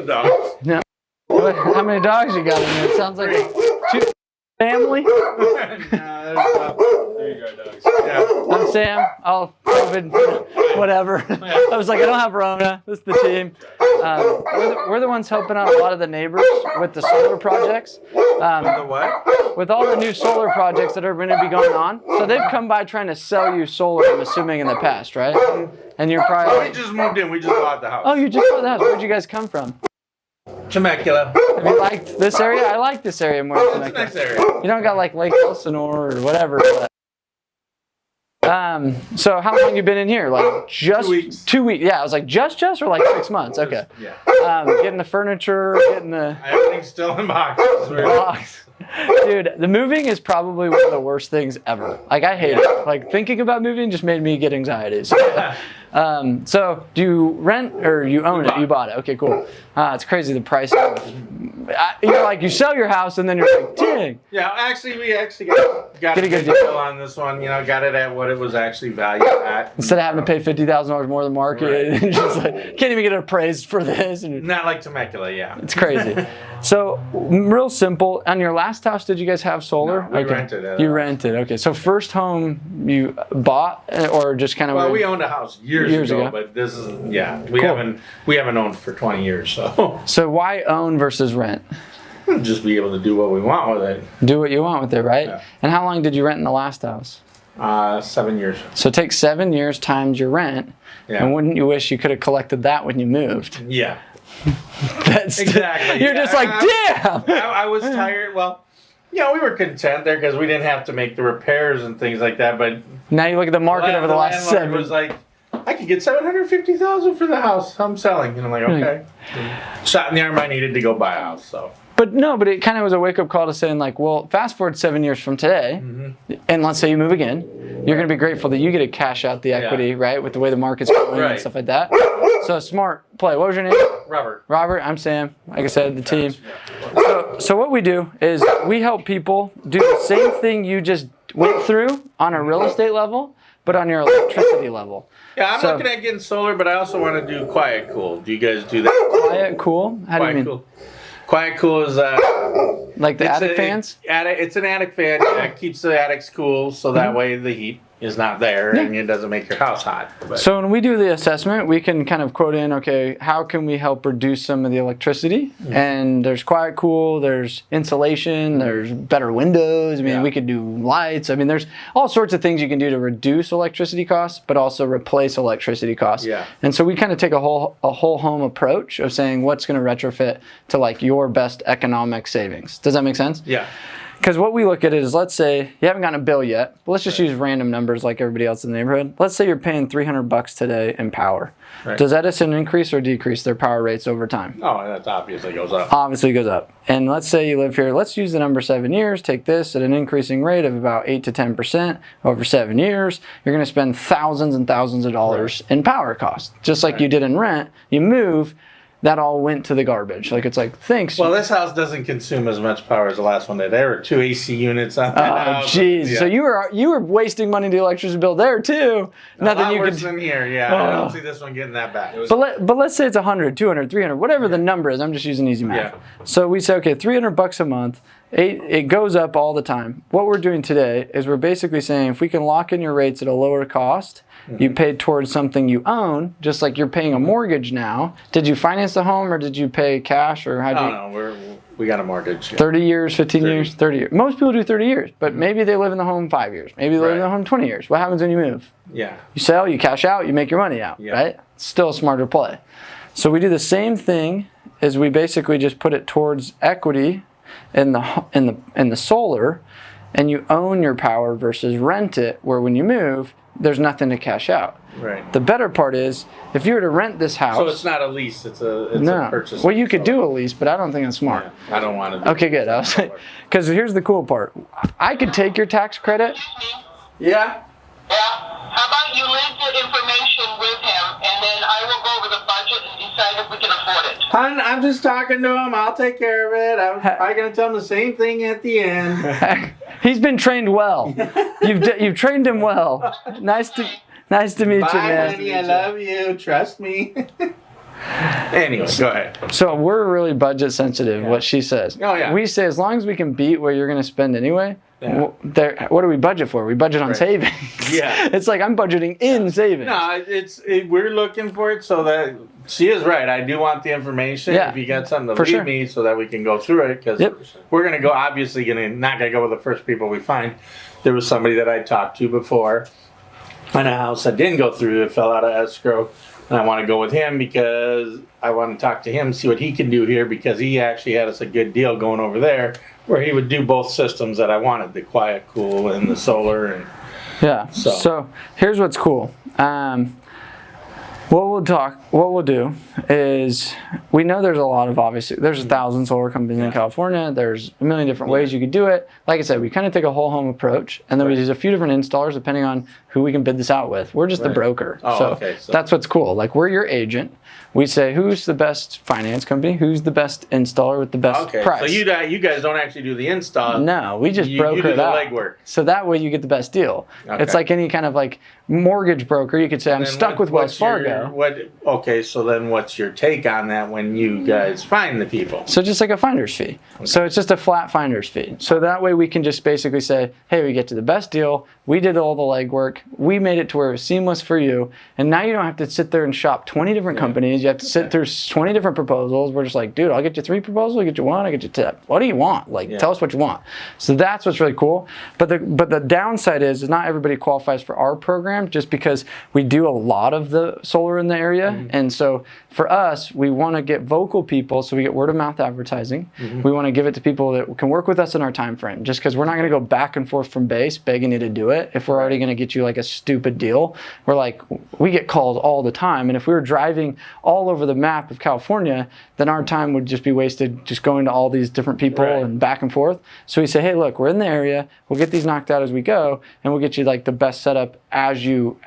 the dogs. No. How many dogs you got in there? It sounds like two family. There you go, dogs. Yeah. I'm Sam. I'll COVID, whatever. I was like, I don't have Rona. This is the team. We're the ones helping out a lot of the neighbors with the solar projects. The what? With all the new solar projects that are going to be going on. So they've come by trying to sell you solar, I'm assuming, in the past, right? And you're probably We just moved in. We just bought the house. oh, you just bought the house. Where'd you guys come from? Temecula. Have you liked this area? I like this area more than It's a Temecula. nice area. You don't got like Lake Elsinore or whatever. But, so how long you been in here? Like just 2 weeks. 2 weeks. Yeah, I was like just or like 6 months. Okay. Yeah. Getting the furniture, getting the Everything's still in boxes. box. Dude, the moving is probably one of the worst things ever. Like I hate it. Like thinking about moving just made me get anxiety. So do you rent or you own it? You bought it. Okay, cool. It's crazy the price of. You're like you sell your house and then you're like, dang. Yeah, we actually got a good deal on this one. You know, got it at what it was actually valued at. Instead of having to pay $50,000 more than market, Right. and just like can't even get appraised for this. And Not like Temecula, yeah. it's crazy. So real simple. On your last house, did you guys have solar? No, we rented it. You rented. Okay. So first home you bought or just kind of. Well, we owned a house years ago, but this is we Cool. haven't owned for 20 years, so So why own versus rent? just be able to do what we want with it. Do what you want with it, right? Yeah. And how long did you rent in the last house? 7 years. So take 7 years times your rent, Yeah. and wouldn't you wish you could have collected that when you moved? Yeah. That's Exactly. You're just like, damn. I was tired. Well, we were content there because we didn't have to make the repairs and things like that. But Now you look at the market over the last landlord 7 was like, I could get $750,000 for the house I'm selling, and I'm like, okay. Shot in the arm. I needed to go buy a house, so. But it kind of was a wake-up call to saying like, well, fast forward 7 years from today, and let's say you move again, you're going to be grateful that you get to cash out the equity, right, with the way the market's going and Right. stuff like that. So smart play. What was your name? Robert. Robert. I'm Sam. Like I said, the team. So what we do is we help people do the same thing you just went through on a real estate level, but on your electricity level. Yeah, I'm looking at getting solar, but I also want to do quiet cool. Do you guys do that? Quiet, cool. How do you mean? Cool. Quiet cool is Like the attic fans? It's an attic fan. Yeah, it keeps the attics cool, so that way the heat is not there and it doesn't make your house hot. But. So when we do the assessment, we can kind of quote in, okay, how can we help reduce some of the electricity? And there's quiet cool, there's insulation, there's better windows. I mean, we could do lights. I mean, there's all sorts of things you can do to reduce electricity costs, but also replace electricity costs. Yeah. And so we kind of take a whole home approach of saying what's going to retrofit to like your best economic savings. Does that make sense? Yeah. Because what we look at is, let's say you haven't gotten a bill yet, but let's just use random numbers like everybody else in the neighborhood. Let's say you're paying $300 today in power. Right. Does Edison increase or decrease their power rates over time? Oh, that obviously goes up. Obviously goes up. And let's say you live here, let's use the number 7 years, take this at an increasing rate of about 8 to 10% over 7 years. You're going to spend thousands and thousands of dollars in power costs. Just like you did in rent, you move, that all went to the garbage. Like, it's like, thanks. Well, this house doesn't consume as much power as the last one did. There were 2 AC units on that house. Oh, jeez. Yeah. So you were wasting money to the electricity bill there too. A lot worse than here, yeah. I don't see this one getting that bad. But let's say it's 100, 200, 300, whatever the number is. I'm just using easy math. Yeah. So we say, okay, $300 a month. It goes up all the time. What we're doing today is we're basically saying if we can lock in your rates at a lower cost, you paid towards something you own, just like you're paying a mortgage now. Did you finance the home or did you pay cash or how do you? No, we got a mortgage. Yeah. 30 years, 15 years, 30 years. Most people do 30 years, but maybe they live in the home 5 years. Maybe they live in the home 20 years. What happens when you move? Yeah. You sell, you cash out, you make your money out, right? Still a smarter play. So we do the same thing as we basically just put it towards equity in the solar, and you own your power versus rent it, where when you move, there's nothing to cash out. Right. The better part is, if you were to rent this house... So it's not a lease, it's a purchase. Well, you could do a lease, but I don't think it's smart. Yeah, I don't want to do Okay, good. I was like, because here's the cool part. I could take your tax credit. Yeah? Yeah. How about you leave the information with him, and then I will go over the budget and decide if we can afford it. Hon, I'm just talking to him. I'll take care of it. I'm probably going to tell him the same thing at the end. He's been trained well. You've trained him well. Nice to meet you, Bye, man. honey. I love you. Trust me. Anyway, go ahead. So we're really budget sensitive, what she says. Oh, yeah. We say as long as we can beat what you're going to spend anyway, Yeah. what do we budget for? We budget on Right. savings. Yeah. It's like I'm budgeting in savings. No, we're looking for it so that she is right. I do want the information. Yeah, If you got something to for leave sure. me so that we can go through it, because Yep. we're gonna go. Obviously, not gonna go with the first people we find. There was somebody that I talked to before on a house that didn't go through. It fell out of escrow, and I want to go with him because I want to talk to him, see what he can do here, because he actually had us a good deal going over there where he would do both systems that I wanted, the quiet cool and the solar. And Yeah. So here's what's cool. What we'll do is, we know there's a lot of, obviously, there's 1,000 solar companies in California. There's a million different ways you could do it. Like I said, we kind of take a whole home approach, and then we use a few different installers depending on who we can bid this out with. We're just the broker. Oh, okay, so that's what's cool. Like, we're your agent. We say, who's the best finance company? Who's the best installer with the best price? So you guys don't actually do the install. No, we just You broker do it the out. legwork. So that way you get the best deal. Okay. It's like any kind of like mortgage broker. You could say, I'm Then stuck with Wells what's your- Fargo. Okay, so then what's your take on that when you guys find the people? So just like a finder's fee. So it's just a flat finder's fee. So that way we can just basically say, hey, we get to the best deal. We did all the legwork. We made it to where it was seamless for you. And now you don't have to sit there and shop 20 different companies. You have to sit through 20 different proposals. We're just like, dude, I'll get you 3 proposals. I'll get you 1. I'll get you 10. What do you want? Like, tell us what you want. So that's what's really cool. But the downside is not everybody qualifies for our program, just because we do a lot of the solar in the area. And so for us, we want to get vocal people, so we get word of mouth advertising. We want to give it to people that can work with us in our time frame, just because we're not going to go back and forth from base begging you to do it if we're already going to get you like a stupid deal. We're like, we get calls all the time, and if we were driving all over the map of California, then our time would just be wasted just going to all these different people and back and forth. So we say, hey, look, we're in the area. We'll get these knocked out as we go, and we'll get you like the best setup as you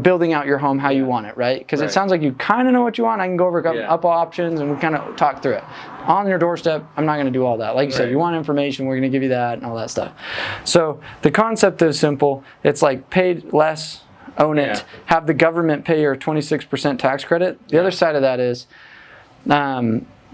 building out your home how you want it, right? Because it sounds like you kind of know what you want. I can go over up options, and we kind of talk through it. On your doorstep, I'm not going to do all that. Like you said, you want information, we're going to give you that and all that stuff. So the concept is simple. It's like pay less, own it, have the government pay your 26% tax credit. The other side of that is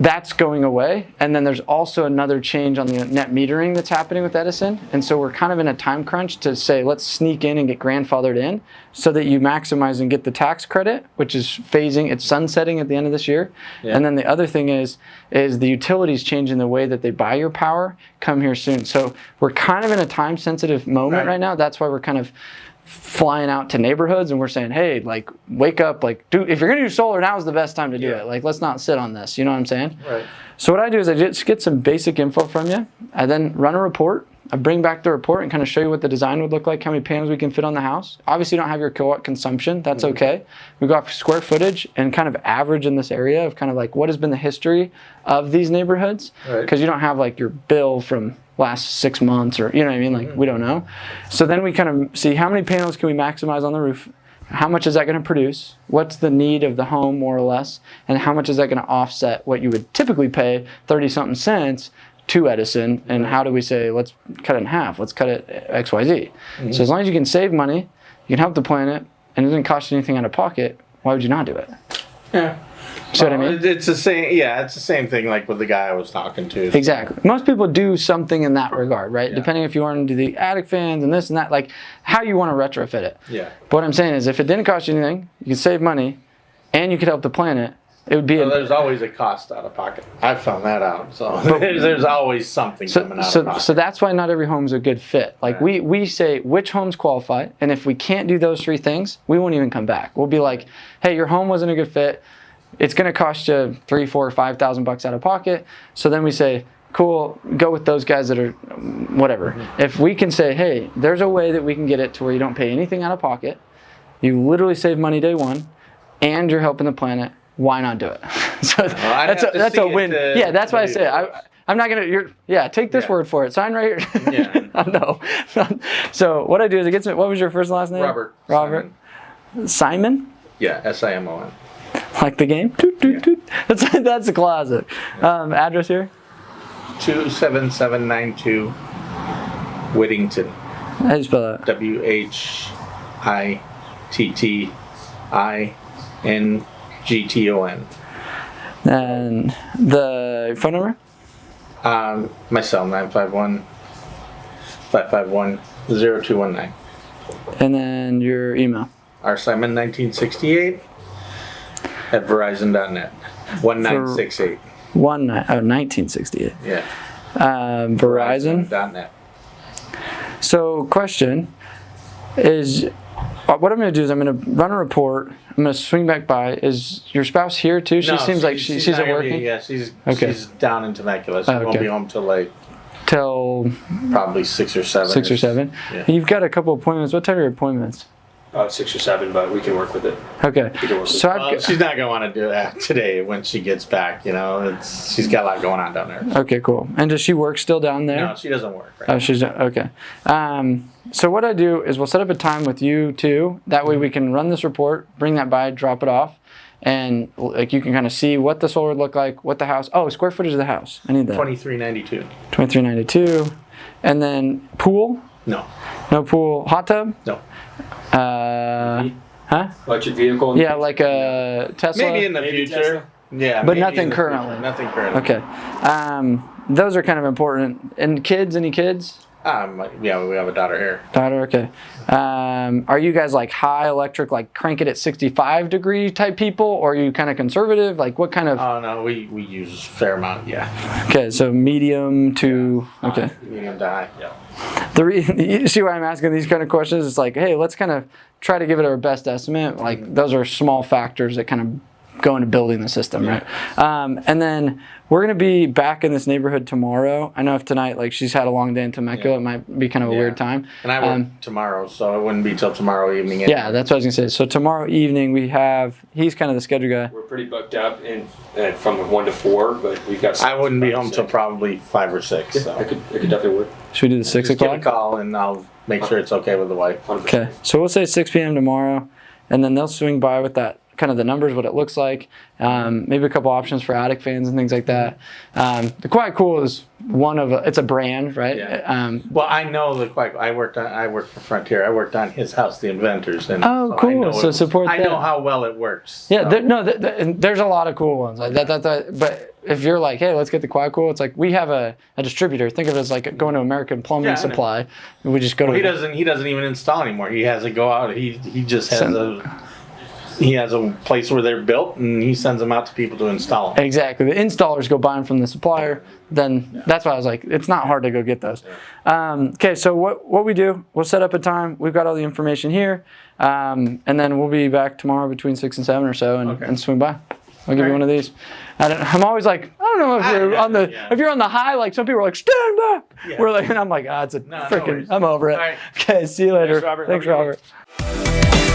that's going away. And then there's also another change on the net metering that's happening with Edison. And so we're kind of in a time crunch to say, let's sneak in and get grandfathered in so that you maximize and get the tax credit, which is phasing, it's sunsetting at the end of this year. And then the other thing is the utilities changing the way that they buy your power come here soon. So we're kind of in a time sensitive moment right now. That's why we're kind of flying out to neighborhoods, and we're saying, hey, like, wake up, like, dude, if you're gonna do solar, now is the best time to do it. Like, let's not sit on this, you know what I'm saying? Right. So what I do is I just get some basic info from you. I then run a report. I bring back the report and kind of show you what the design would look like, how many panels we can fit on the house. Obviously, you don't have your kilowatt consumption. That's okay. We go off square footage and kind of average in this area of kind of like what has been the history of these neighborhoods. Because you don't have like your bill from last 6 months, or you know what I mean? Like we don't know. So then we kind of see how many panels can we maximize on the roof. How much is that going to produce? What's the need of the home, more or less? And how much is that going to offset what you would typically pay 30-something cents to Edison? And how do we say, let's cut it in half? Let's cut it XYZ. So as long as you can save money, you can help the planet, and it doesn't cost you anything out of pocket, why would you not do it? Yeah. See what I mean? It's the same. Yeah, it's the same thing like with the guy I was talking to. Exactly. Most people do something in that regard, right? Depending if you want to do the attic fans and this and that, like how you want to retrofit it. Yeah. But what I'm saying is, if it didn't cost you anything, you could save money, and you could help the planet. It would be. There's always a cost out of pocket. I've found that out. So there's always something coming out of pocket. So that's why not every home is a good fit. Like we say which homes qualify, and if we can't do those 3 things, we won't even come back. We'll be like, hey, your home wasn't a good fit. It's going to cost you $3,000, $4,000, $5,000 out of pocket. So then we say, cool, go with those guys that are whatever. If we can say, hey, there's a way that we can get it to where you don't pay anything out of pocket, you literally save money day one, and you're helping the planet, why not do it? So that's a win. Yeah, that's why I say I'm not gonna. Take this word for it. Sign right here. Yeah. No. So what I do is I get some. What was your first and last name? Robert. Simon. Yeah, SIMON. Like the game? Toot, toot, toot. That's a classic. Address here? 27792 Whittington. How do you spell that? WHITTINGTON. And the phone number? My cell, 951-551-0219. And then your email? rsimon1968 at verizon.net. 1968. 1968. Yeah. Verizon. .net. So, question is, what I'm going to do is I'm going to run a report. I'm going to swing back by. Is your spouse here too? She seems like she's not at gonna working. Yeah, she's down in Temecula. She won't Okay. be home till like Till probably 6 or 7. 6 or 7. Yeah. You've got a couple appointments. What type of appointments? 6 or 7, but we can work with it. Okay. We can work with So it. I've got, She's not gonna want to do that today when she gets back. You know, she's got a lot going on down there. okay, cool. And does she work still down there? No, she doesn't work. Right Oh, she's okay. So what I do is we'll set up a time with you too. That way we can run this report, bring that by, drop it off, and like you can kind of see what the solar would look like, what the house. Oh, square footage of the house. I need that. 2392. 2392, and then pool. No. No pool. Hot tub. No. Huh? Electric vehicle? Yeah, like a Tesla. Maybe in the Maybe future. Tesla. Yeah. But maybe nothing in the currently. future. Nothing currently. Okay. Those are kind of important. And kids? Any kids? Yeah, we have a daughter here. Daughter. Okay. Are you guys like high electric, like crank it at 65 degree type people, or are you kind of conservative? Like what kind of? Oh no, we use a fair amount. Yeah. Okay, so medium to okay. Medium to high. Yeah. You see why I'm asking these kind of questions? It's like, hey, let's kind of try to give it our best estimate. Like those are small factors that kind of go into building the system, right? And then we're gonna be back in this neighborhood tomorrow. I know if tonight, like she's had a long day in Temecula, it might be kind of a weird time. And I work tomorrow, so it wouldn't be till tomorrow evening. Yeah, that's what I was gonna say. So tomorrow evening he's kind of the schedule guy. We're pretty booked up from 1 to 4, but we've got. I wouldn't be home till probably 5 or 6. Yeah, So. I could definitely work. Should we do the 6 Just give o'clock? a call and I'll make sure it's okay with the wife. 100%. Okay, so we'll say 6 p.m. tomorrow, and then they'll swing by with that kind of the numbers, what it looks like, maybe a couple options for attic fans and things like that. The Quiet Cool is it's a brand, right? Yeah. Well, I know I worked for Frontier. I worked on his house, the Inventors, and Oh, so I cool. know So support I that. know how well it works. Yeah, so. there's a lot of cool ones like that. But if you're like, hey, let's get the Quiet Cool, it's like we have a distributor. Think of it as like going to American Plumbing Yeah, I know. Supply. And we just go to. He doesn't even install anymore. He has it go out. He just has he has a place where they're built, and he sends them out to people to install them. Exactly. The installers go buy them from the supplier. Then that's why I was like, it's not hard to go get those. Okay, so what we do, we'll set up a time. We've got all the information here, and then we'll be back tomorrow between 6 and 7 or so, and swing by. I'll give you one of these. I'm always like, I don't know if you're if you're on the high, like some people are like, stand back. Yeah. We're like, and I'm like, it's a No freaking, worries. I'm over it. All right. Okay, see you later. Thanks, Robert. Thanks, Have a good Robert.